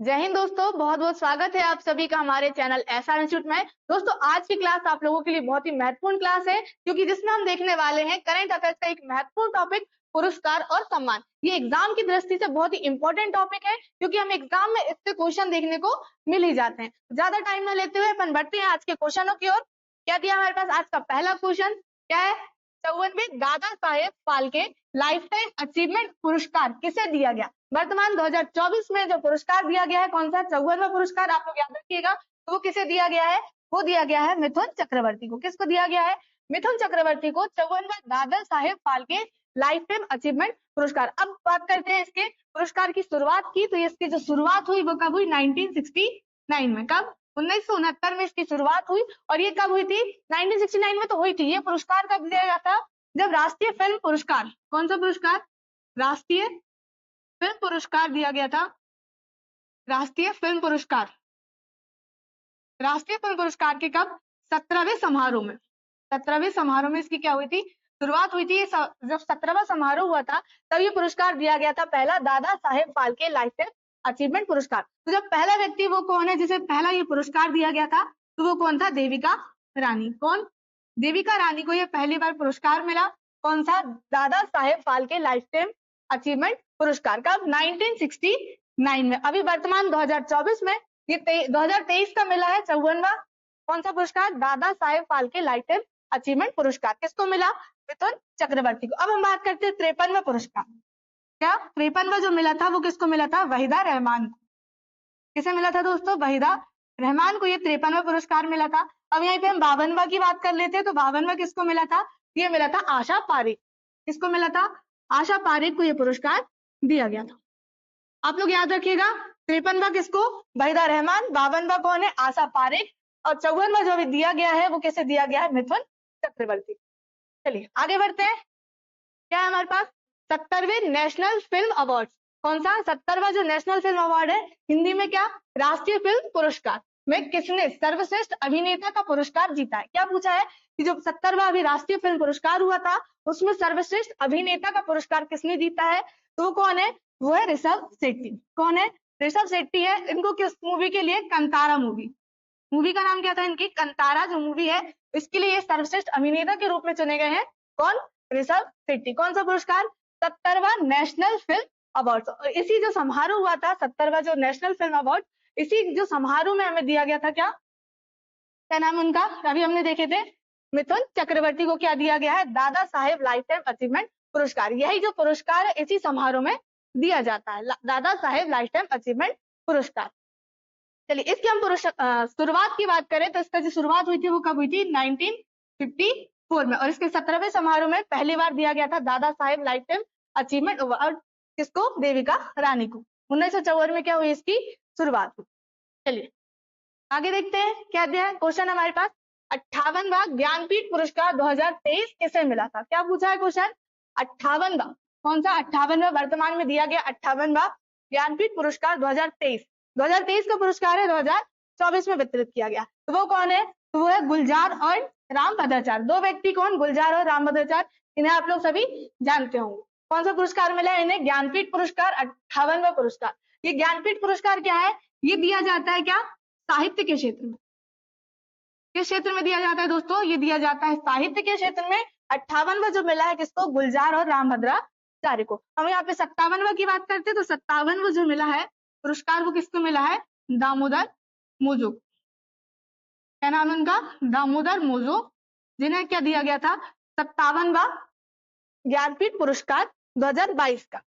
जय हिंद दोस्तों, बहुत बहुत स्वागत है आप सभी का हमारे चैनल एसआर इंस्टीट्यूट में। दोस्तों, आज की क्लास आप लोगों के लिए बहुत ही महत्वपूर्ण क्लास है, क्योंकि जिसमें हम देखने वाले हैं करंट अफेयर्स का एक महत्वपूर्ण टॉपिक, पुरस्कार और सम्मान। ये एग्जाम की दृष्टि से बहुत ही इंपॉर्टेंट टॉपिक है, क्योंकि हम एग्जाम में इससे क्वेश्चन देखने को मिल ही जाते हैं। ज्यादा टाइम न लेते हुए अपन बढ़ते हैं आज के क्वेश्चनों की ओर। क्या दिया हमारे पास? आज का पहला क्वेश्चन क्या है? 54वें Dada Saheb Phalke life time achievement पुरस्कार किसे दिया गया? वर्तमान 2024 में जो पुरस्कार दिया गया है, कौन सा? 54वां पुरस्कार, आप लोग याद रखिएगा। तो वो किसे दिया गया है? वो दिया गया है मिथुन चक्रवर्ती को। किसको दिया गया है? मिथुन चक्रवर्ती को 54वां Dada Saheb Phalke life time achievement पुरस्कार। अब बात करते हैं इसके पुरस्कार की शुरुआत की। तो इसकी जो शुरुआत हुई वो कब हुई? 1969 में। कब? 1969 में इसकी शुरुआत हुई। और ये कब हुई थी? 1969 में तो हुई थी। ये पुरस्कार कब दिया गया था? जब राष्ट्रीय फिल्म पुरस्कार, कौन सा पुरस्कार? राष्ट्रीय फिल्म पुरस्कार दिया गया था। राष्ट्रीय फिल्म पुरस्कार, राष्ट्रीय फिल्म पुरस्कार के कब? 17वें समारोह में। 17वें समारोह में इसकी क्या हुई थी? शुरुआत हुई थी। जब 17वां समारोह हुआ था तब ये पुरस्कार दिया गया था, पहला Dada Saheb Phalke life time achievement पुरस्कार। तो जब पहला व्यक्ति वो कौन है जिसे पहला ये पुरस्कार दिया गया था? तो वो कौन था? देविका रानी। कौन? देविका रानी को ये पहली बार पुरस्कार मिला। कौन सा? Dada Saheb Phalke life time achievement पुरस्कार। कब? 1969 में। अभी वर्तमान 2024 में ये 2023 का मिला है 54वां कौन सा पुरस्कार? Dada Saheb Phalke life time achievement पुरस्कार। किसको मिला? मिथुन चक्रवर्ती को। अब हम बात करते हैं 53वां पुरस्कार। क्या 53वां जो मिला था वो किसको मिला था? वहीदा रहमान को। किसे मिला था दोस्तों? वहीदा रहमान को ये 53वां पुरस्कार मिला था। अब यहाँ पे हम 52वां की बात कर लेते हैं। तो 52वां किसको मिला था? ये मिला था आशा पारेख। किसको मिला था? आशा पारेख को ये पुरस्कार दिया गया था। आप लोग याद रखिएगा, 53वां किसको? वहीदा रहमान। 52वां कौन है? आशा पारेख। और 54वां जो अभी दिया गया है वो किसे दिया गया है? मिथुन चक्रवर्ती। चलिए आगे बढ़ते हैं। क्या है हमारे पास? 70वें नेशनल फिल्म अवार्ड। कौन सा? 70वां जो नेशनल फिल्म अवार्ड है, हिंदी में क्या? राष्ट्रीय फिल्म पुरस्कार में किसने सर्वश्रेष्ठ अभिनेता का पुरस्कार जीता है? क्या पूछा है कि जो 70वां अभी राष्ट्रीय फिल्म पुरस्कार हुआ था उसमें सर्वश्रेष्ठ अभिनेता का पुरस्कार किसने जीता है? तो वो कौन है? वो है ऋषभ शेट्टी। कौन है? ऋषभ शेट्टी है। इनको किस मूवी के लिए? कंतारा मूवी। मूवी का नाम क्या था इनकी? कंतारा जो मूवी है, इसके लिए सर्वश्रेष्ठ अभिनेता के रूप में चुने गए हैं। कौन? ऋषभ शेट्टी। कौन सा पुरस्कार? 70वां नेशनल फिल्म अवार्ड। और इसी जो समारोह हुआ था 70वां जो नेशनल फिल्म अवार्ड, इसी जो समारोह में हमें दिया गया था। क्या नाम उनका? अभी हमने देखे थे, मिथुन चक्रवर्ती को क्या दिया गया है? Dada Saheb life time achievement पुरस्कार। यही जो पुरस्कार है इसी समारोह में दिया जाता है, Dada Saheb life time achievement पुरस्कार। चलिए इसकी हम शुरुआत की बात करें तो इसका जो शुरुआत हुई थी वो कब हुई थी? 1954 में। और इसके 17वें समारोह में पहली बार दिया गया था Dada Saheb life time achievement award. किसको? देविका रानी को। 1954 में क्या हुई? इसकी शुरुआत हुई। चलिए आगे देखते हैं क्या दिया है क्वेश्चन हमारे पास। 58वां ज्ञानपीठ पुरस्कार 2023 किसे मिला था? क्या पूछा है क्वेश्चन? 58वां कौन सा? 58वां वर्तमान में दिया गया 58वां ज्ञानपीठ पुरस्कार 2023। 2023 का पुरस्कार है, 2024 में वितरित किया गया। तो वो कौन है? तो वो है गुलजार और रामभद्राचार्य। दो व्यक्ति कौन? गुलजार और रामभद्राचार्य। इन्हें आप लोग सभी जानते होंगे। कौन सा पुरस्कार मिला है इन्हें? ज्ञानपीठ पुरस्कार, 58वां पुरस्कार। ये ज्ञानपीठ पुरस्कार क्या है? ये दिया जाता है क्या? साहित्य के क्षेत्र में। किस क्षेत्र में दिया जाता है दोस्तों? ये दिया जाता है साहित्य के क्षेत्र में। 58वां जो मिला है किसको? गुलजार और रामभद्राचार्य को। हम यहाँ पे 57वां की बात करते हैं तो 57वां जो मिला है पुरस्कार वो किसको मिला है? दामोदर मोजो। क्या नाम है उनका? दामोदर मोजो, जिन्हें क्या दिया गया था? 57वां ज्ञानपीठ पुरस्कार 2022 का।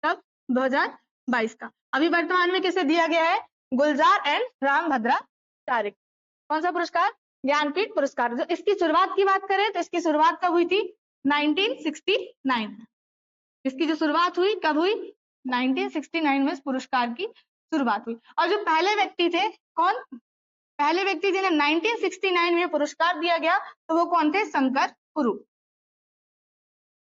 तब 2022 का। अभी वर्तमान में किसे दिया गया है? गुलजार एंड रामभद्राचार्य। कौन सा पुरस्कार? ज्ञानपीठ पुरस्कार। जो इसकी शुरुआत की बात करें तो इसकी शुरुआत कब हुई थी? 1969। इसकी जो शुरुआत हुई कब हुई? 1969 में इस पुरस्कार की शुरुआत हुई। और जो पहले व्यक्ति थे कौन? पहले व्यक्ति जिन्हें 1969 में पुरस्कार दिया गया तो वो कौन थे? शंकर कुरूप।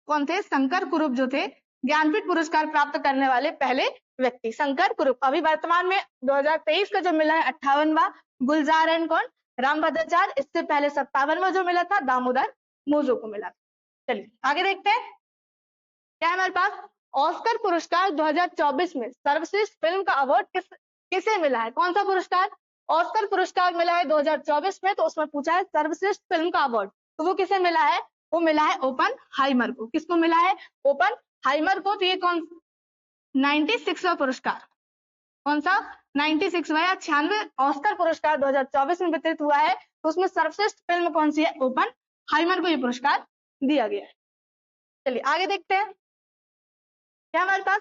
कौन थे? शंकर कुरूप जो थे ज्ञानपीठ पुरस्कार प्राप्त करने वाले पहले व्यक्ति, शंकर कुरूप। अभी वर्तमान में 2023 का जो मिला है 58वां गुलजार एंड कौन? रामभद्राचार्य। इससे पहले 57वां जो मिला था दामोदर मोजो को मिला था। चलिए आगे देखते हैं क्या है हमारे पास। ऑस्कर पुरस्कार 2024 में सर्वश्रेष्ठ फिल्म का अवार्ड किस किसे मिला है, कौन सा पुरस्कार? ऑस्कर पुरस्कार मिला है 2024 में, तो उसमें पूछा है सर्वश्रेष्ठ फिल्म का अवार्ड, तो वो किसे मिला है? वो मिला है ओपेनहाइमर को। किसको मिला है? ओपेनहाइमर को। तो ये कौन 96वां पुरस्कार, कौन सा 96वां या 96 ऑस्कर पुरस्कार 2024 में वितरित हुआ है, तो उसमें सर्वश्रेष्ठ फिल्म कौन सी है? ओपेनहाइमर को ये पुरस्कार दिया गया है। चलिए आगे देखते हैं, क्या हमारे पास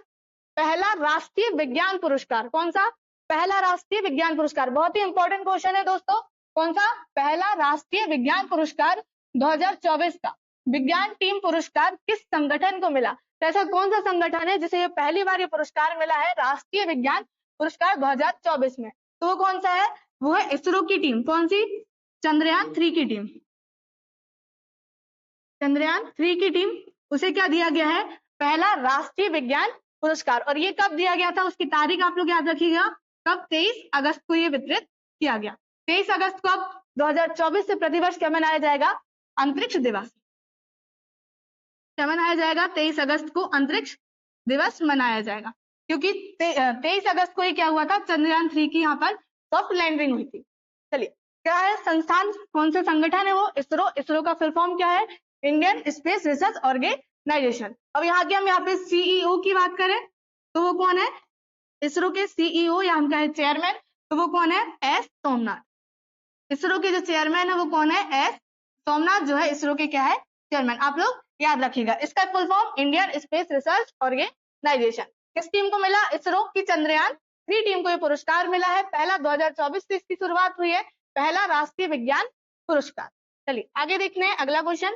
पहला राष्ट्रीय विज्ञान पुरस्कार, कौन सा? पहला राष्ट्रीय विज्ञान पुरस्कार, बहुत ही इंपॉर्टेंट क्वेश्चन है दोस्तों। कौन सा? पहला राष्ट्रीय विज्ञान पुरस्कार 2024 का विज्ञान टीम पुरस्कार किस संगठन को मिला? तो ऐसा कौन सा संगठन है जिसे ये पहली बार ये पुरस्कार मिला है राष्ट्रीय विज्ञान पुरस्कार 2024 में? तो वो कौन सा है? वो है इसरो की टीम। कौन सी? चंद्रयान 3 की टीम। चंद्रयान 3 की टीम, उसे क्या दिया गया है? पहला राष्ट्रीय विज्ञान पुरस्कार। और ये कब दिया गया था, उसकी तारीख आप लोग याद रखिएगा, कब? 23 अगस्त को ये वितरित किया गया। 23 अगस्त को अब 2024 से प्रतिवर्ष क्या मनाया जाएगा? अंतरिक्ष दिवस। क्या मनाया जाएगा? 23 अगस्त को अंतरिक्ष दिवस मनाया जाएगा, क्योंकि 23 अगस्त को ही क्या हुआ था? चंद्रयान 3 की यहाँ पर सॉफ्ट लैंडिंग हुई थी। चलिए, क्या है संस्थान, कौन सा संगठन है वो? इसरो। इसरो का फुल फॉर्म क्या है? Indian Space Research Organisation. अब यहाँ के हम यहाँ पे सीईओ की बात करें तो वो कौन है? इसरो के सीईओ या हम कहें चेयरमैन, तो वो कौन है? एस सोमनाथ। इसरो के जो चेयरमैन है वो कौन है? एस सोमनाथ जो है इसरो के क्या है? चेयरमैन। आप लोग याद रखिएगा, इसका full form Indian Space Research Organisation. किस टीम को मिला? इसरो की चंद्रयान 3 टीम को ये पुरस्कार मिला है। पहला 2024 से इसकी शुरुआत हुई है, पहला राष्ट्रीय विज्ञान पुरस्कार। चलिए आगे देखते हैं, अगला क्वेश्चन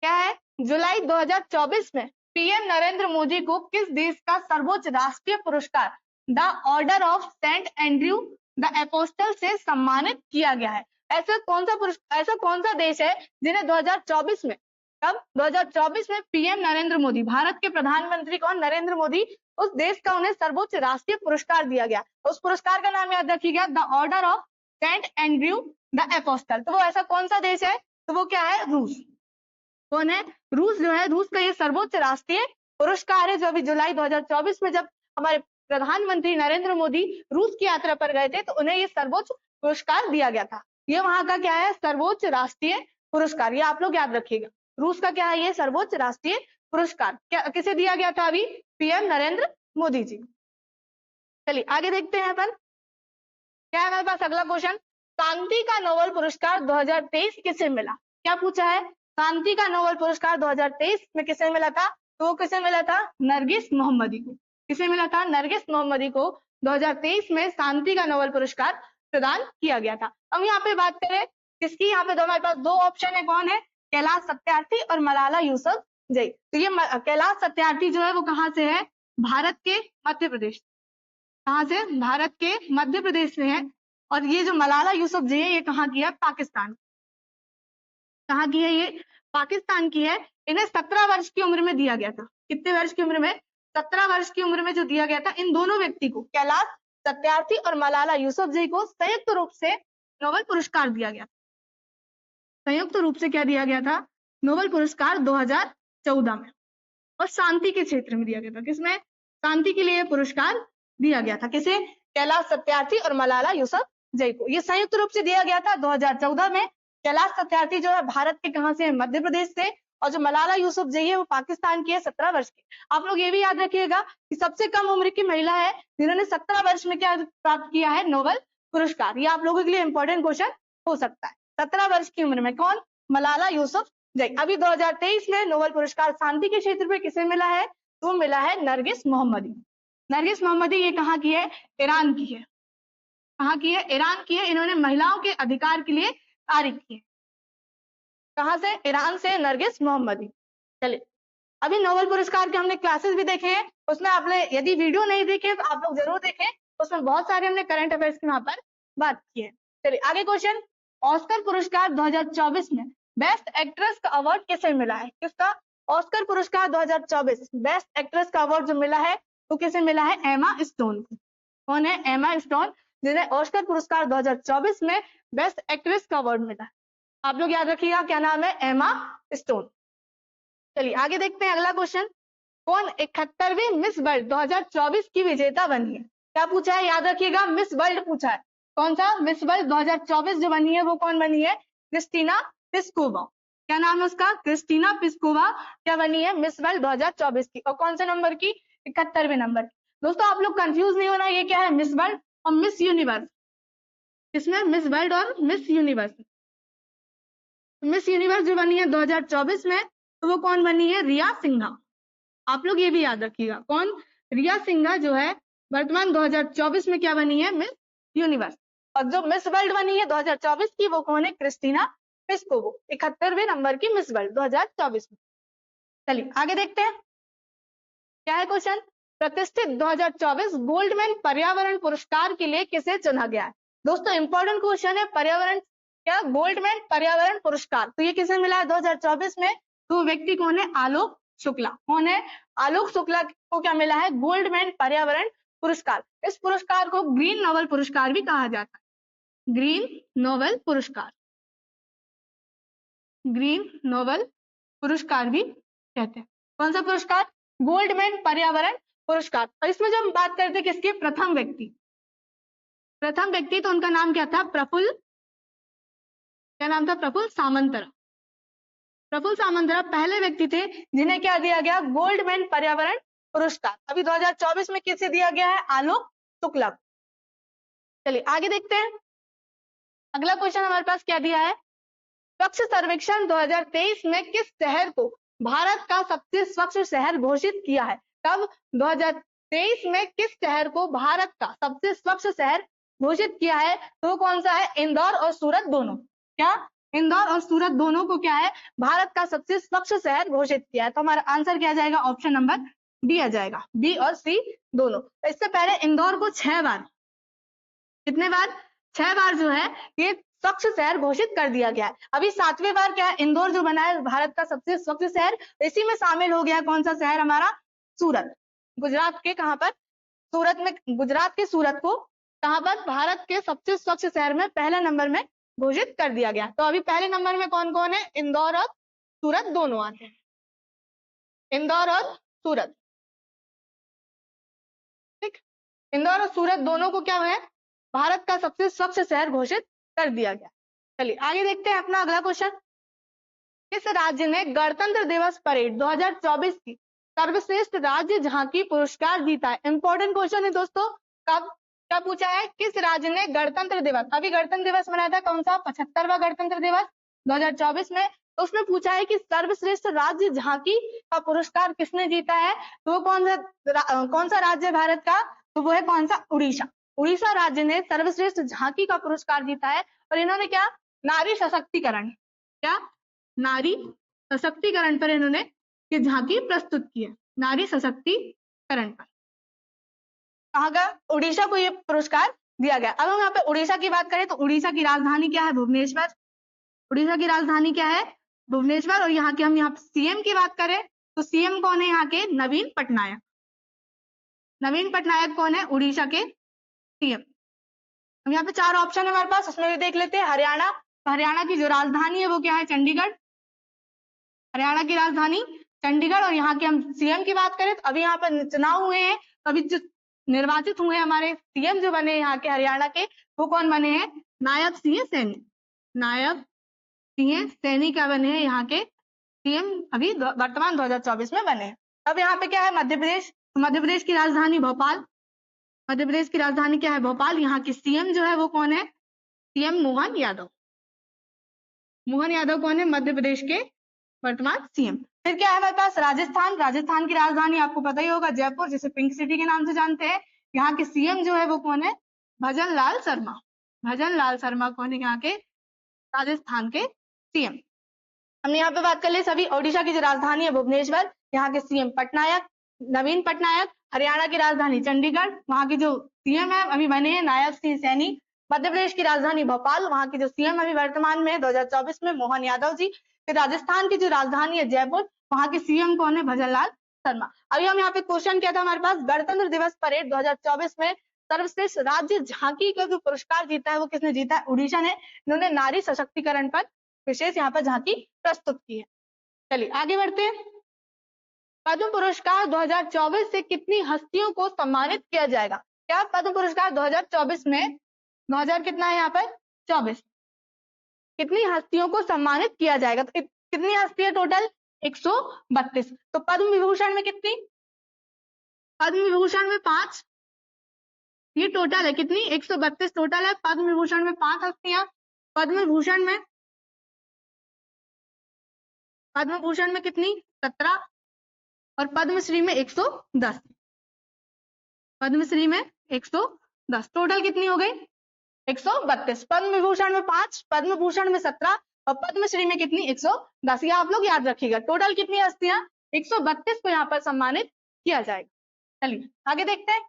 क्या है? जुलाई 2024 में पीएम नरेंद्र मोदी को किस देश का सर्वोच्च राष्ट्रीय पुरस्कार the Order of Saint Andrew the Apostle से सम्मानित किया गया है? ऐसा कौन सा देश है जिन्हें 2024 में, कब? 2024 में पीएम नरेंद्र मोदी, भारत के प्रधानमंत्री कौन? नरेंद्र मोदी, उस देश का उन्हें सर्वोच्च राष्ट्रीय पुरस्कार दिया गया। उस पुरस्कार का नाम याद रखिएगा, the Order of Saint Andrew the Apostle. तो वो ऐसा कौन सा देश है? तो वो क्या है? रूस। कौन है? रूस जो है, रूस का ये सर्वोच्च राष्ट्रीय पुरस्कार है, जो अभी जुलाई 2024 में जब हमारे प्रधानमंत्री नरेंद्र मोदी रूस की यात्रा पर गए थे, तो उन्हें ये सर्वोच्च पुरस्कार दिया गया था। ये वहां का क्या है? सर्वोच्च राष्ट्रीय पुरस्कार। ये आप लोग याद रखिएगा, रूस का क्या है? ये सर्वोच्च राष्ट्रीय पुरस्कार क्या किसे दिया गया था? अभी पीएम नरेंद्र मोदी जी। चलिए आगे देखते हैं अपन, क्या है हमारे पास अगला क्वेश्चन? शांति का नोबेल पुरस्कार 2023 किसे मिला? क्या पूछा है? शांति का नोबेल पुरस्कार 2023 में किसे मिला था? तो वो किसे मिला था? नरगिस मोहम्मदी को। किसे मिला था? नरगिस मोहम्मदी को 2023 में शांति का नोबेल पुरस्कार प्रदान किया गया था। अब यहाँ पे बात करें किसकी, यहाँ पे हमारे पास दो ऑप्शन है, कौन है? कैलाश सत्यार्थी और मलाला यूसुफजई। तो ये कैलाश सत्यार्थी जो है वो कहाँ से है? भारत के मध्य प्रदेश। कहाँ से? भारत के मध्य प्रदेश से है। और ये जो मलाला यूसुफजई है ये कहाँ की है? पाकिस्तान। कहाँ की है? ये पाकिस्तान की है। इन्हें 17 वर्ष की उम्र में दिया गया था। कितने वर्ष की उम्र में? 17 वर्ष की उम्र में जो दिया गया था इन दोनों व्यक्ति को, कैलाश सत्यार्थी और मलाला यूसुफजई को संयुक्त रूप से नोबेल पुरस्कार दिया गया। संयुक्त रूप से क्या दिया गया था? नोबेल पुरस्कार 2014 में, और शांति के क्षेत्र में दिया गया था। किसमें? शांति के लिए पुरस्कार दिया गया था। किसे? कैलाश सत्यार्थी और मलाला यूसुफजई को। ये संयुक्त रूप से दिया गया था 2014 में। कैलाश सत्यार्थी जो है भारत के कहां से? मध्य प्रदेश से। और जो मलाला यूसुफजई है वो पाकिस्तान की है, 17 वर्ष की। आप लोग ये भी याद रखिएगा कि सबसे कम उम्र की महिला है जिन्होंने 17 वर्ष में क्या प्राप्त किया है? नोबेल पुरस्कार। ये आप लोगों के लिए इंपॉर्टेंट क्वेश्चन हो सकता है। 17 वर्ष की उम्र में कौन? मलाला यूसुफजई। अभी 2023 में नोबेल पुरस्कार शांति के क्षेत्र में किसे मिला है? तो मिला है नरगिस मोहम्मदी। नरगिस मोहम्मदी ये कहाँ की है? ईरान की है। कहाँ की है? ईरान की है। इन्होंने महिलाओं के अधिकार के लिए कार्य किए। कहाँ से? ईरान से नरगिस मोहम्मदी। चलिए, अभी नोबेल पुरस्कार के हमने क्लासेस भी देखे हैं, उसमें आपने यदि वीडियो नहीं देखे तो आप लोग जरूर देखें, उसमें बहुत सारे हमने करंट अफेयर्स की वहां पर बात की है। चलिए आगे क्वेश्चन, ऑस्कर पुरस्कार 2024 में बेस्ट एक्ट्रेस का अवार्ड किसे मिला है? किसका? ऑस्कर पुरस्कार 2024 बेस्ट एक्ट्रेस का अवार्ड जो मिला है वो किसे मिला है? एमा स्टोन को। कौन है? एमा स्टोन, जिन्हें ऑस्कर पुरस्कार 2024 में बेस्ट एक्ट्रेस का अवार्ड मिला है। आप लोग याद रखिएगा, क्या नाम है? Emma Stone. चलिए आगे देखते हैं अगला क्वेश्चन, कौन 71वीं मिस वर्ल्ड 2024 की विजेता बनी है? क्या पूछा है, याद रखिएगा, मिस वर्ल्ड पूछा है। कौन सा मिस वर्ल्ड 2024 जो बनी है वो कौन बनी है, क्रिस्टीना पिस्कोवा। क्या नाम है उसका, क्रिस्टीना पिस्कोवा क्या बनी है, मिस वर्ल्ड 2024 की। और कौन से नंबर की, 71वें नंबर की। दोस्तों आप लोग कंफ्यूज नहीं होना, ये क्या है, मिस वर्ल्ड और मिस यूनिवर्स। इसमें मिस वर्ल्ड और मिस यूनिवर्स। मिस यूनिवर्स जो बनी है 2024 में, तो वो कौन बनी है, रिया सिन्हा। आप लोग ये भी याद रखिएगा, कौन, रिया सिन्हा जो है वर्तमान 2024 में क्या बनी है, मिस यूनिवर्स। और जो मिस वर्ल्ड बनी है 2024 की वो कौन है, क्रिस्टीना पिस्कोवा, 71वें नंबर की मिस वर्ल्ड 2024 में। चलिए आगे देखते हैं क्या है क्वेश्चन। प्रतिष्ठित 2024 गोल्डमैन पर्यावरण पुरस्कार के लिए किसे चुना गया है। दोस्तों इंपॉर्टेंट क्वेश्चन है, पर्यावरण क्या, गोल्डमैन पर्यावरण पुरस्कार, तो ये किसे मिला है 2024 में, तो व्यक्ति कौन है, आलोक शुक्ला। कौन है, आलोक शुक्ला को क्या मिला है, गोल्डमैन पर्यावरण पुरस्कार। इस पुरस्कार को ग्रीन नोबेल पुरस्कार भी कहा जाता है, ग्रीन नोबेल पुरस्कार, ग्रीन नोबेल पुरस्कार भी कहते हैं। कौन सा पुरस्कार, गोल्डमैन पर्यावरण पुरस्कार। और इसमें जब हम बात करते हैं किसकी, प्रथम व्यक्ति तो उनका नाम क्या था, प्रफुल्ल, क्या नाम था, प्रफुल्ल सामंतरा। प्रफुल्ल सामंतरा पहले व्यक्ति थे जिन्हें क्या दिया गया, गोल्डमैन पर्यावरण पुरस्कार। अभी 2024 में किसे दिया गया है, आलोक शुक्ला। चलिए आगे देखते हैं, अगला क्वेश्चन हमारे पास क्या दिया है, स्वच्छ सर्वेक्षण 2023 में किस शहर को भारत का सबसे स्वच्छ शहर घोषित किया है। कब, 2023 में किस शहर को भारत का सबसे स्वच्छ शहर घोषित किया है, तो कौन सा है, इंदौर और सूरत दोनों। क्या, इंदौर और सूरत दोनों को क्या है, भारत का सबसे स्वच्छ शहर घोषित किया है। तो हमारा आंसर क्या आ जाएगा, ऑप्शन नंबर डी आ जाएगा, बी और सी दोनों। तो इससे पहले इंदौर को 6 बार, कितने बार, 6 बार जो है ये स्वच्छ शहर घोषित कर दिया गया है। अभी 7वें बार क्या है, इंदौर जो बना है भारत का सबसे स्वच्छ शहर, इसी में शामिल हो गया है कौन सा शहर हमारा, सूरत। गुजरात के कहां पर, सूरत में, गुजरात के सूरत को कहां पर, भारत के सबसे स्वच्छ शहर में पहले नंबर में घोषित कर दिया गया। तो अभी पहले नंबर में कौन कौन है, इंदौर और सूरत दोनों आते हैं, इंदौर और सूरत। ठीक, इंदौर और सूरत दोनों को क्या है, भारत का सबसे स्वच्छ शहर घोषित कर दिया गया। चलिए आगे देखते हैं अपना अगला क्वेश्चन। किस राज्य ने गणतंत्र दिवस परेड 2024 की सर्वश्रेष्ठ राज्य झांकी पुरस्कार जीता है। इंपॉर्टेंट क्वेश्चन है दोस्तों, कब क्या पूछा है, किस राज्य ने गणतंत्र दिवस, अभी गणतंत्र दिवस मनाया था कौन सा, 75वां गणतंत्र दिवस 2024 में, तो उसमें पूछा है कि सर्वश्रेष्ठ राज्य झांकी का पुरस्कार किसने जीता है, तो वो कौन सा राज्य है भारत का, तो वो है कौन सा, उड़ीसा। उड़ीसा राज्य ने सर्वश्रेष्ठ झांकी का पुरस्कार जीता है। और इन्होंने क्या, नारी सशक्तिकरण, क्या, नारी सशक्तिकरण पर इन्होंने ये झांकी प्रस्तुत की है, नारी सशक्तिकरण पर। कहा गया, उड़ीसा को ये पुरस्कार दिया गया। अब हम यहाँ पे उड़ीसा की बात करें तो उड़ीसा की राजधानी क्या है, भुवनेश्वर। उड़ीसा की राजधानी क्या है, भुवनेश्वर। और यहाँ के हम यहाँ सीएम की बात करें तो सीएम कौन है यहाँ के, नवीन पटनायक। नवीन पटनायक कौन है, उड़ीसा के सीएम। हम यहाँ पे 4 ऑप्शन है हमारे पास, उसमें भी देख लेते हैं। हरियाणा, हरियाणा की जो राजधानी है वो क्या है, चंडीगढ़। हरियाणा की राजधानी चंडीगढ़। और यहाँ के हम सीएम की बात करें तो अभी यहाँ पर चुनाव हुए हैं, अभी जो निर्वाचित हुए हमारे सीएम जो बने यहाँ के हरियाणा के, वो कौन बने हैं, नायब सिंह सैनी। नायब सिंह सैनी क्या बने हैं यहाँ के सीएम, अभी वर्तमान 2024 में बने हैं। अब यहाँ पे क्या है, मध्य प्रदेश। मध्य प्रदेश की राजधानी भोपाल। मध्य प्रदेश की राजधानी क्या है, भोपाल। यहाँ के सीएम जो है वो कौन है, सीएम मोहन यादव। मोहन यादव कौन है, मध्य प्रदेश के वर्तमान सीएम। फिर क्या है हमारे पास, राजस्थान। राजस्थान की राजधानी आपको पता ही होगा, जयपुर, जिसे पिंक सिटी के नाम से जानते हैं। यहाँ के सीएम जो है वो कौन है, भजन लाल शर्मा। भजन लाल शर्मा कौन है यहाँ के राजस्थान के सीएम। हमने यहाँ पे बात कर ली सभी। ओडिशा की जो राजधानी है भुवनेश्वर, यहाँ के सीएम पटनायक, नवीन पटनायक। हरियाणा की राजधानी चंडीगढ़, वहाँ के जो सीएम है अभी बने हैं नायब सिंह सैनी। मध्य प्रदेश की राजधानी भोपाल, वहाँ के जो सीएम अभी वर्तमान में 2024 में मोहन यादव जी। फिर राजस्थान की जो राजधानी है जयपुर, वहाँ के सीएम कौन है, भजन लाल शर्मा। अभी हम यहाँ पे क्वेश्चन किया था हमारे पास, गणतंत्र दिवस परेड 2024 में सर्वश्रेष्ठ राज्य झांकी का जो पुरस्कार जीता है वो किसने जीता है, उड़ीसा ने। इन्होंने नारी सशक्तिकरण पर विशेष यहाँ पर झांकी प्रस्तुत की है। चलिए आगे बढ़ते हैं। पद्म पुरस्कार 2024 से कितनी हस्तियों को सम्मानित किया जाएगा। क्या पद्म पुरस्कार 2024 में 2000 कितना है यहाँ पर 24 कितनी हस्तियों को सम्मानित किया जाएगा? तो कितनी हस्ती है टोटल? 132। तो पद्म विभूषण में कितनी? पद्म विभूषण में 5, ये टोटल है कितनी? 132 टोटल है। पद्म विभूषण में 5 हस्तियां, पद्म विभूषण में कितनी? 17 और पद्मश्री में 110। पद्मश्री में 110 टोटल कितनी हो गई? 132। पद्म विभूषण में 5, पद्म भूषण में 17 और पद्मश्री में कितनी? 110। ये आप लोग याद रखिएगा। टोटल कितनी हस्तियां? 132 को यहाँ पर सम्मानित किया जाएगा। चलिए आगे देखते हैं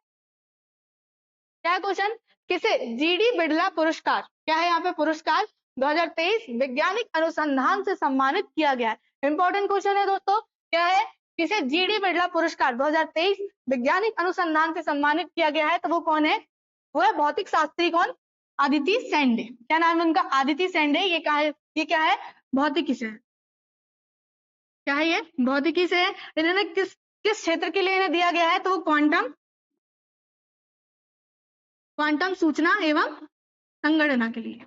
क्या क्वेश्चन। किसे जीडी बिड़ला पुरस्कार, क्या है यहाँ पे पुरस्कार, 2023 वैज्ञानिक अनुसंधान से सम्मानित किया गया है। इंपॉर्टेंट क्वेश्चन है दोस्तों। क्या है? किसे जीडी बिड़ला पुरस्कार 2023 वैज्ञानिक अनुसंधान से सम्मानित किया गया है? तो वो कौन है? वो है भौतिक शास्त्री कौन? आदिति सेंडे। क्या नाम है उनका? आदिति सेंडे। ये क्या है? भौतिकी से। क्या है ये? भौतिकी से। इन्होंने किस क्षेत्र के लिए इन्हें दिया गया है? तो वो क्वांटम सूचना एवं संगणना के लिए।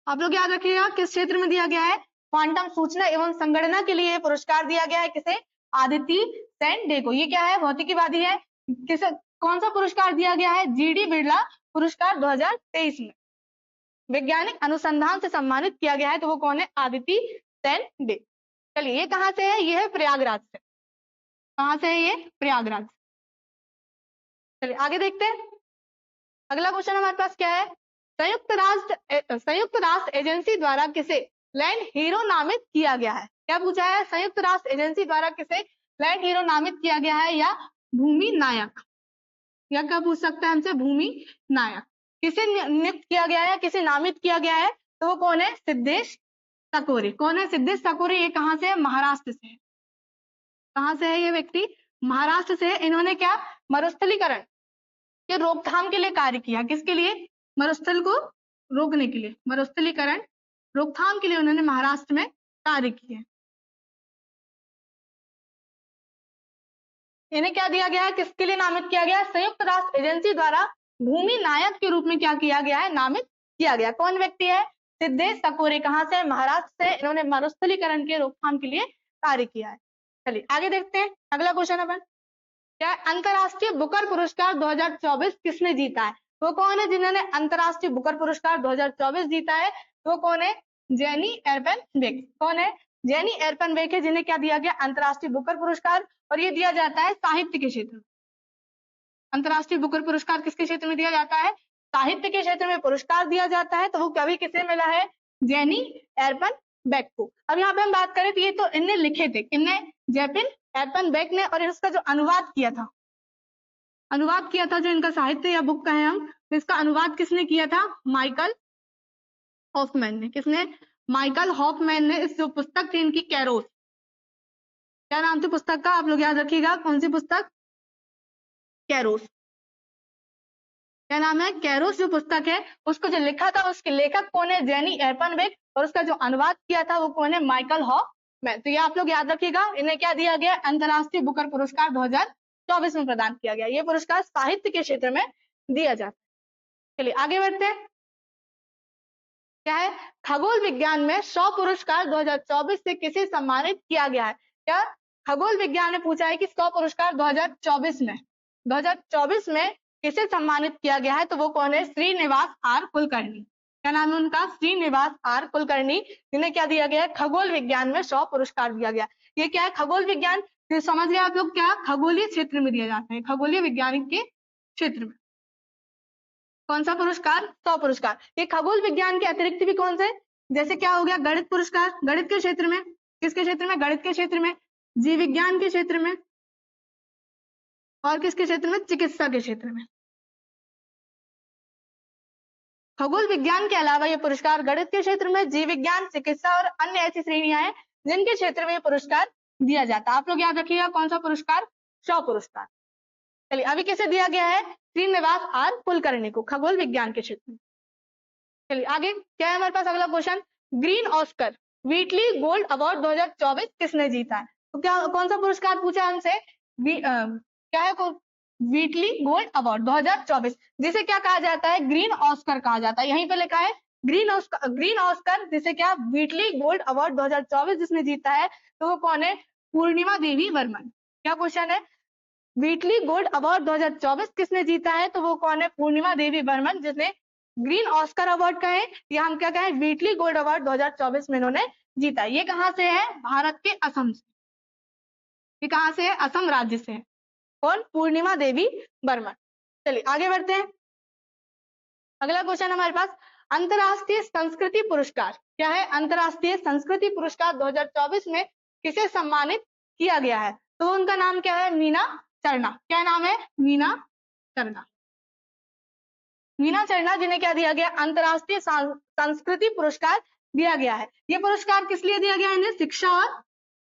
आप लोग याद रखिएगा किस क्षेत्र में दिया गया है? क्वांटम सूचना एवं संगणना के लिए पुरस्कार दिया गया है। किसे? आदिति सेंडे को। ये क्या है? भौतिकीवादी है। किसे कौन सा पुरस्कार दिया गया है? जीडी बिड़ला पुरस्कार 2023 में वैज्ञानिक अनुसंधान से सम्मानित किया गया है। तो वो कौन है? आदिति सेंडे। चलिए ये कहाँ से है? ये है प्रयागराज से। कहाँ से है ये? प्रयागराज। चलिए आगे देखते हैं। अगला क्वेश्चन हमारे पास क्या है? संयुक्त राष्ट्र एजेंसी द्वारा किसे लैंड हीरो नामित किया गया है? क्या पूछा है? संयुक्त राष्ट्र एजेंसी द्वारा किसे लैंड हीरो नामित किया गया है या भूमि नायक, या क्या पूछ सकता है हमसे? भूमि नायक। किसे नियुक्त किया गया है, किसे नामित किया गया है? तो वो कौन है? सिद्धेश सकोरे। कौन है? सिद्धेश सकोरे। ये कहाँ से है? महाराष्ट्र से। कहाँ से है ये व्यक्ति? महाराष्ट्र से। इन्होंने क्या? मरुस्थलीकरण के रोकथाम के लिए कार्य किया। किसके लिए? मरुस्थल को रोकने के लिए, मरुस्थलीकरण रोकथाम के लिए उन्होंने महाराष्ट्र में कार्य किए। इन्हें क्या दिया गया है? किसके लिए नामित किया गया? संयुक्त राष्ट्र एजेंसी द्वारा भूमि नायक के रूप में क्या किया गया है? नामित किया गया। कौन व्यक्ति है? सिद्धेश सकोरे। कहाँ से? महाराष्ट्र से। इन्होंने मरुस्थलीकरण के रोकथाम के लिए कार्य किया है। चलिए आगे देखते हैं अगला क्वेश्चन अपन। क्या अंतरराष्ट्रीय बुकर पुरस्कार 2024 किसने जीता है? वो कौन है जिन्होंने अंतरराष्ट्रीय बुकर पुरस्कार 2024 जीता है? वो कौन है? जेनी एर्पेनबेक। कौन है? जेनी एर्पेनबेक है जिन्हें क्या दिया गया? अंतरराष्ट्रीय बुकर पुरस्कार। और ये दिया जाता है साहित्य के क्षेत्र में। अंतरराष्ट्रीय बुकर पुरस्कार किसके क्षेत्र में दिया जाता है? साहित्य के क्षेत्र में पुरस्कार दिया जाता है। तो वो कभी किसे मिला है? जेनी एर्पेनबेक को। अब यहाँ पे हम बात करें तो ये तो इनने लिखे थे, किसने? जेपिन एर्पेनबेक ने। और इसका जो अनुवाद किया था जो इनका साहित्य या बुक का है हम, तो इसका अनुवाद किसने किया था? माइकल हॉफमैन ने। किसने? माइकल हॉफमैन ने। इस जो पुस्तक थी इनकी कैरोस। क्या नाम थी पुस्तक का? आप लोग याद रखिएगा। कौन सी पुस्तक? कैरोस। क्या नाम है? कैरोस जो पुस्तक है उसको जो लिखा था उसके लेखक कौन है? Jenny Erpenbeck. और उसका जो अनुवाद किया था वो कौन है? Michael Hofmann. तो ये आप लोग याद रखिएगा। इन्हें क्या दिया गया? अंतरराष्ट्रीय बुकर पुरस्कार 2024 में प्रदान किया गया। ये पुरस्कार साहित्य के क्षेत्र में दिया जाता है। चलिए आगे बढ़ते हैं। क्या है? खगोल विज्ञान में 100 पुरस्कार 2024 से किसे सम्मानित किया गया है? क्या खगोल विज्ञान ने पूछा है कि 100 पुरस्कार 2024 में किसे सम्मानित किया गया है? तो वो कौन है? श्रीनिवास आर कुलकर्णी। क्या नाम है उनका? श्रीनिवास आर कुलकर्णी, जिन्हें क्या दिया गया है? खगोल विज्ञान में 100 पुरस्कार दिया गया। ये क्या है? खगोल विज्ञान। तो समझ गए आप लोग, क्या खगोलीय क्षेत्र में दिया जाता है, खगोलीय विज्ञान के क्षेत्र में। कौन सा पुरस्कार? 100 पुरस्कार। ये खगोल विज्ञान के अतिरिक्त भी कौन से? जैसे क्या हो गया? गणित पुरस्कार। गणित के क्षेत्र में। किसके क्षेत्र में? गणित के क्षेत्र में। जीव विज्ञान के क्षेत्र में। और किसके क्षेत्र में? चिकित्सा के क्षेत्र में। खगोल विज्ञान के अलावा ये पुरस्कार गणित के क्षेत्र में, जीव विज्ञान, चिकित्सा और अन्य ऐसी श्रेणियां हैं जिनके क्षेत्र में ये पुरस्कार दिया जाता है। आप लोग याद रखिएगा कौन सा पुरस्कार? 100 पुरस्कार। चलिए अभी किसे दिया गया है? श्रीनिवास आर कुलकर्णी को, खगोल विज्ञान के क्षेत्र में। चलिए आगे क्या है हमारे पास अगला question. Green Oscar Whitley Gold Award 2024 किसने जीता है? तो क्या कौन सा पुरस्कार पूछा हमसे? क्या है व्हीटली गोल्ड अवार्ड 2024, जिसे क्या कहा जाता है, ग्रीन ऑस्कर कहा जाता है। यहीं पे लिखा है ग्रीन ऑस्कर, जिसे क्या व्हीटली गोल्ड अवार्ड 2024 जिसने जीता है, तो वो कौन है, पूर्णिमा देवी वर्मन। क्या क्वेश्चन है, व्हीटली गोल्ड अवार्ड 2024 किसने जीता है, तो वो कौन है, पूर्णिमा देवी वर्मन, जिसने ग्रीन ऑस्कर अवार्ड कहे या हम क्या कहें, व्हीटली गोल्ड अवार्ड 2024 में इन्होंने जीता। ये कहां से है, भारत के असम से। ये कहां से है, असम राज्य से है। कौन, पूर्णिमा देवी वर्मन। चलिए आगे बढ़ते हैं। अगला क्वेश्चन हमारे पास, अंतरराष्ट्रीय संस्कृति पुरस्कार क्या है, अंतरराष्ट्रीय संस्कृति पुरस्कार 2024 में किसे सम्मानित किया गया है, तो उनका नाम क्या है, मीना चरना। क्या नाम है, मीना चरना। मीना चरना जिन्हें क्या दिया गया, अंतरराष्ट्रीय संस्कृति पुरस्कार दिया गया है। ये पुरस्कार किस लिए दिया गया इन्हें, शिक्षा और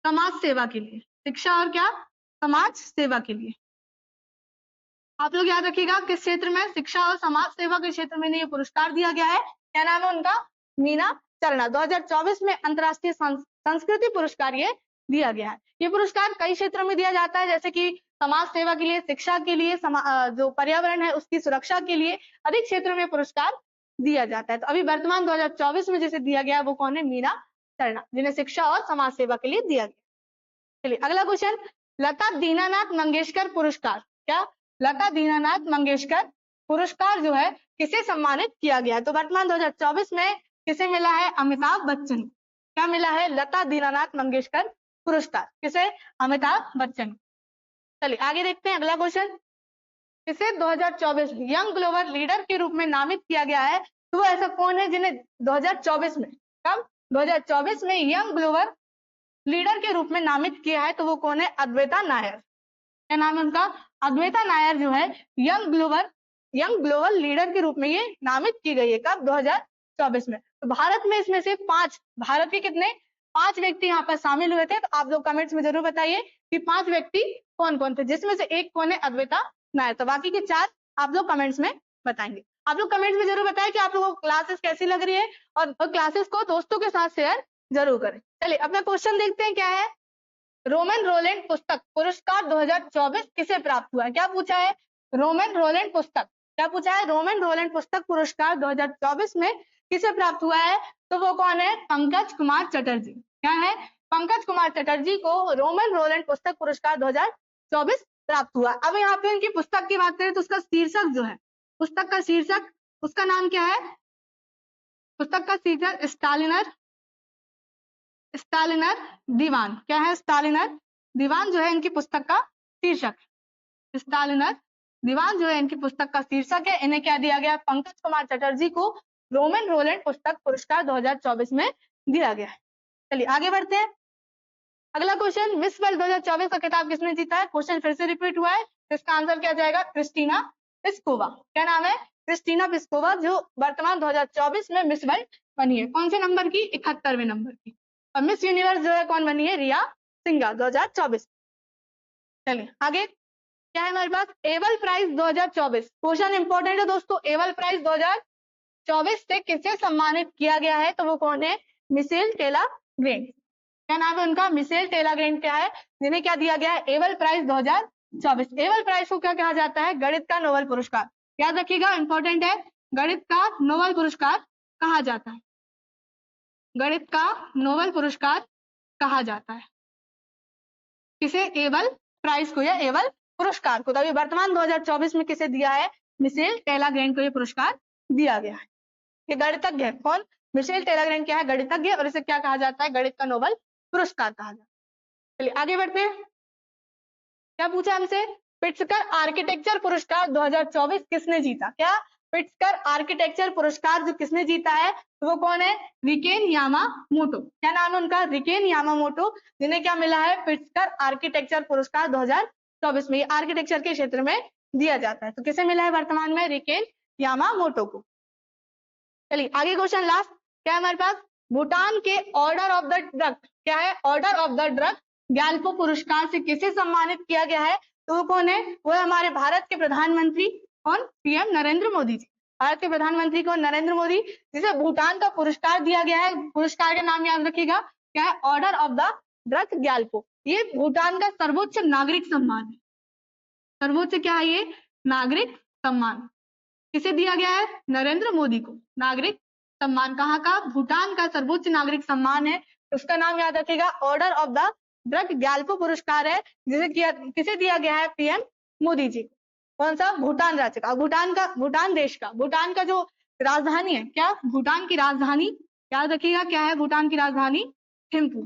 समाज सेवा के लिए। शिक्षा और क्या, समाज सेवा के लिए। आप लोग याद रखिएगा किस क्षेत्र में, शिक्षा और समाज सेवा के क्षेत्र में ये पुरस्कार दिया गया है। क्या नाम है उनका, मीना चरना। 2024 में अंतरराष्ट्रीय संस्कृति पुरस्कार ये दिया गया है। ये पुरस्कार कई क्षेत्रों में दिया जाता है, जैसे कि समाज सेवा के लिए, शिक्षा के लिए, जो पर्यावरण है उसकी सुरक्षा के लिए, अधिक क्षेत्रों में पुरस्कार दिया जाता है। तो अभी वर्तमान 2024 में जिसे दिया गया वो कौन है, मीना चरना, जिन्हें शिक्षा और समाज सेवा के लिए दिया गया। चलिए अगला क्वेश्चन, लता दीनानाथ मंगेशकर पुरस्कार। क्या, लता दीनानाथ मंगेशकर पुरस्कार जो है किसे सम्मानित किया गया है, तो वर्तमान 2024 में किसे मिला है, अमिताभ बच्चन। क्या मिला है, लता दीनानाथ मंगेशकर पुरस्कार, किसे, अमिताभ बच्चन। चलिए आगे देखते हैं अगला क्वेश्चन, किसे 2024 यंग ग्लोबल लीडर के रूप में नामित किया गया है, तो वो ऐसा कौन है जिन्हें 2024 में, कब, 2024 में यंग ग्लोबल लीडर के रूप में नामित किया है, तो वो कौन है, अद्वैता नायर। क्या नाम है उनका, अद्वैता नायर जो है यंग ग्लोबल लीडर के रूप में ये नामित की गई है, कब, 2024 में। तो भारत में इसमें से 5, भारत के कितने, 5 व्यक्ति यहाँ पर शामिल हुए थे। तो आप लोग कमेंट्स में जरूर बताइए कि 5 व्यक्ति कौन कौन थे, जिसमें से एक कौन है, अद्वैता नायर। तो बाकी के 4 आप लोग कमेंट्स में बताएंगे। आप लोग कमेंट्स में जरूर बताएं कि आप लोगों को क्लासेस कैसी लग रही है, और क्लासेस को दोस्तों के साथ शेयर जरूर करें। चलिए अपना क्वेश्चन देखते हैं क्या है, रोमन रोलैंड पुस्तक पुरस्कार 2024 किसे प्राप्त हुआ है। क्या पूछा है, रोमन रोलैंड पुस्तक, क्या पूछा है, रोमन रोलैंड पुस्तक पुरस्कार 2024 में किसे प्राप्त हुआ है, तो वो कौन है, पंकज कुमार चटर्जी। क्या है, पंकज कुमार चटर्जी को रोमन रोलैंड पुस्तक पुरस्कार 2024 प्राप्त हुआ। अब यहाँ पे इनकी पुस्तक की बात करें तो उसका शीर्षक जो है, पुस्तक का शीर्षक, उसका नाम क्या है, पुस्तक का शीर्षक स्टालिनर दीवान। क्या है, स्टालिनर दीवान जो है इनकी पुस्तक का शीर्षक। स्टालिनर दीवान जो है इनकी पुस्तक का शीर्षक है। इन्हें क्या दिया गया, पंकज कुमार चटर्जी को रोमन रोलैंड पुस्तक पुरस्कार 2024 में दिया गया है। चलिए आगे बढ़ते हैं। अगला क्वेश्चन, मिस वर्ल्ड 2024 का खिताब किसने जीता है, क्वेश्चन फिर से रिपीट हुआ है। इसका आंसर क्या जाएगा, क्रिस्टीना पिस्कोवा। क्या नाम है, क्रिस्टीना पिस्कोवा, जो वर्तमान 2024 में मिस वर्ल्ड बनी है। कौन से नंबर की, 71वें नंबर की। और मिस यूनिवर्स जो है कौन बनी है, रिया सिंघा 2024। चलिए आगे क्या है हमारे पास, एबल प्राइज 2024। क्वेश्चन इंपॉर्टेंट है दोस्तों, एबल प्राइज 2024 से किसे सम्मानित किया गया है, तो वो कौन है, मिशेल टेलर ग्रेन। क्या नाम है उनका, मिशेल टेलर ग्रेन क्या है, जिन्हें क्या दिया गया है, एबल प्राइज 2024। एबल प्राइज को क्या कहा जाता है, गणित का नोबेल पुरस्कार। याद रखिएगा इंपॉर्टेंट है, गणित का नोबेल पुरस्कार कहा जाता है, गणित का नोबेल पुरस्कार कहा जाता है किसे, एबल प्राइज को या एबल पुरस्कार को। तो अभी वर्तमान 2024 में किसे दिया है, मिशेल टेलर ग्रेन को ये पुरस्कार दिया गया है। ये गणितज्ञ है, कौन, मिशेल टेलर ग्रेन क्या है, गणितज्ञ, और इसे क्या कहा जाता है, गणित का नोबेल पुरस्कार कहा जाता है। चलिए आगे बढ़ते हैं। क्या पूछा हमसे, प्रिट्जकर आर्किटेक्चर पुरस्कार 2024 किसने जीता। क्या, प्रिट्जकर आर्किटेक्चर पुरस्कार जो किसने जीता है, तो वो कौन है, रिकेन यामामोटो। क्या नाम है उनका, रिकेन यामामोटो, जिन्हें क्या मिला है, प्रिट्जकर आर्किटेक्चर पुरस्कार 2024 में। आर्किटेक्चर के क्षेत्र में दिया जाता है, तो किसे मिला है वर्तमान में, रिकेन यामामोटो को। चलिए आगे क्वेश्चन लास्ट क्या है हमारे पास, भूटान के ऑर्डर ऑफ द ड्रग, क्या है, order of the drug Gyalpo पुरस्कार से किसे सम्मानित किया गया है, तो वो कौन है, वो है हमारे भारत के प्रधानमंत्री, कौन, पीएम नरेंद्र मोदी जी। भारत के प्रधानमंत्री कौन, नरेंद्र मोदी, जिसे भूटान का पुरस्कार दिया गया है। पुरस्कार का नाम याद रखिएगा, क्या है, order of the drug Gyalpo. ये भूटान का सर्वोच्च नागरिक सम्मान है, सर्वोच्च क्या है ये? नागरिक सम्मान। किसे दिया गया है? नरेंद्र मोदी को नागरिक सम्मान। कहाँ का? भूटान का सर्वोच्च नागरिक सम्मान है, उसका नाम याद रखिएगा, order of the drug Gyalpo पुरस्कार है, किसे दिया गया है? पीएम मोदी जी को। कौन सा? भूटान राज्य का। भूटान देश का, भूटान का जो राजधानी है क्या? भूटान की राजधानी याद रखिएगा क्या है? भूटान की राजधानी थिम्पू।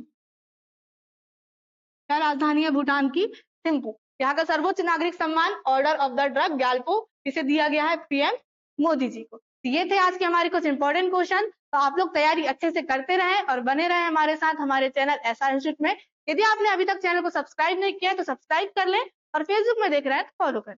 क्या राजधानी है भूटान की? थिम्पू। यहाँ का सर्वोच्च नागरिक सम्मान order of the drug Gyalpo किसे दिया गया है? पीएम मोदी जी को। तो ये थे आज के हमारे कुछ इंपॉर्टेंट क्वेश्चन। तो आप लोग तैयारी अच्छे से करते रहें और बने रहें हमारे साथ हमारे चैनल एसआर इंस्टीट्यूट में। यदि आपने अभी तक चैनल को सब्सक्राइब नहीं किया है तो सब्सक्राइब कर लें और फेसबुक में देख रहे हैं तो फॉलो करें।